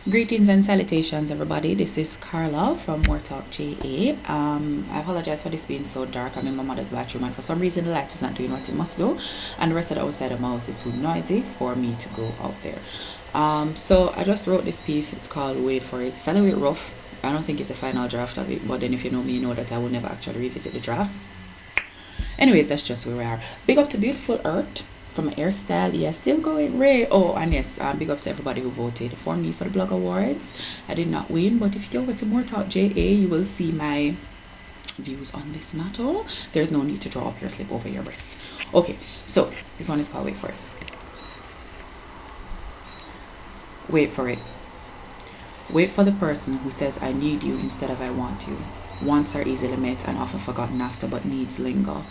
Greetings and salutations, everybody. This is Carla from More Talk GA. I apologize for this being so dark. I'm in my mother's bathroom, and for some reason, the light is not doing what it must do, and the rest of the outside of my house is too noisy for me to go out there. So I just wrote this piece. It's called Wait for It. It's a little bit rough. I don't think it's a final draft of it, but then if you know me, you know that I will never actually revisit the draft. Anyways, that's just where we are. Big up to Beautiful Earth from my hairstyle. Yeah, still going Ray. Oh, and yes, big ups to everybody who voted for me for the blog awards. I did not win, but if you go over to More Talk JA, you will see my views on this matter. There's no need to draw up your slip over your breast. Okay, so this one is called Wait for It. Wait for it. Wait for the person who says I need you instead of I want you. Wants are easily met and often forgotten after, but needs linger,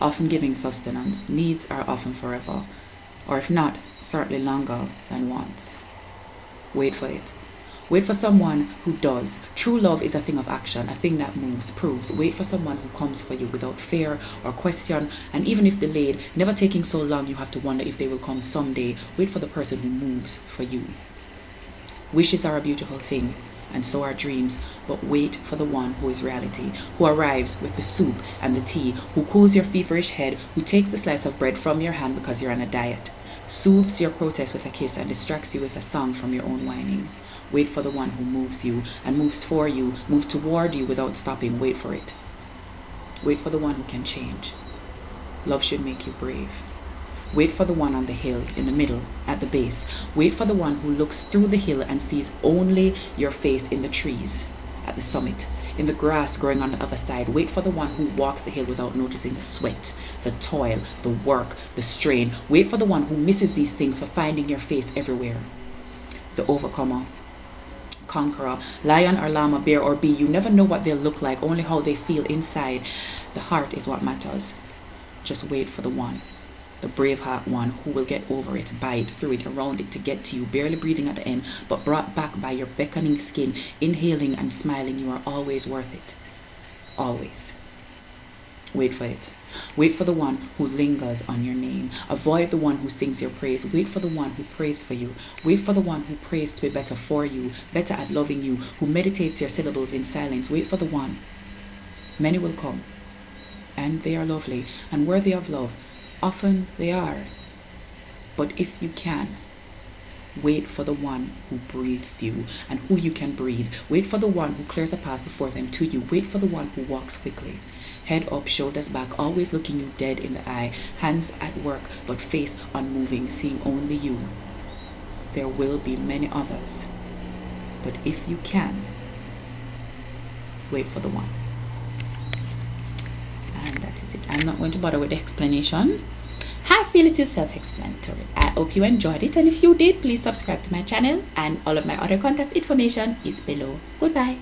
often giving sustenance. Needs are often forever, or if not, certainly longer than wants. Wait for it. Wait for someone who does. True love is a thing of action, a thing that moves, proves. Wait for someone who comes for you without fear or question, and even if delayed, never taking so long you have to wonder if they will come someday. Wait for the person who moves for you. Wishes are a beautiful thing, and so are dreams, but wait for the one who is reality, who arrives with the soup and the tea, who cools your feverish head, who takes the slice of bread from your hand because you're on a diet, soothes your protest with a kiss and distracts you with a song from your own whining. Wait for the one who moves you and moves for you, move toward you without stopping. Wait for it. Wait for the one who can change. Love should make you brave. Wait for the one on the hill, in the middle, at the base. Wait for the one who looks through the hill and sees only your face in the trees, at the summit, in the grass growing on the other side. Wait for the one who walks the hill without noticing the sweat, the toil, the work, the strain. Wait for the one who misses these things for finding your face everywhere. The overcomer, conqueror, lion or llama, bear or bee. You never know what they'll look like, only how they feel inside. The heart is what matters. Just wait for the one. The braveheart one who will get over it, bite through it, around it to get to you, barely breathing at the end, but brought back by your beckoning skin, inhaling and smiling. You are always worth it. Always. Wait for it. Wait for the one who lingers on your name. Avoid the one who sings your praise. Wait for the one who prays for you. Wait for the one who prays to be better for you, better at loving you, who meditates your syllables in silence. Wait for the one. Many will come, and they are lovely and worthy of love. Often they are, but if you can, wait for the one who breathes you and who you can breathe. Wait for the one who clears a path before them to you. Wait for the one who walks quickly, head up, shoulders back, always looking you dead in the eye, hands at work, but face unmoving, seeing only you. There will be many others, but if you can, wait for the one. And that is it. I'm not going to bother with the explanation. I feel it is self-explanatory. I hope you enjoyed it, and if you did, please subscribe to my channel, and all of my other contact information is below. Goodbye.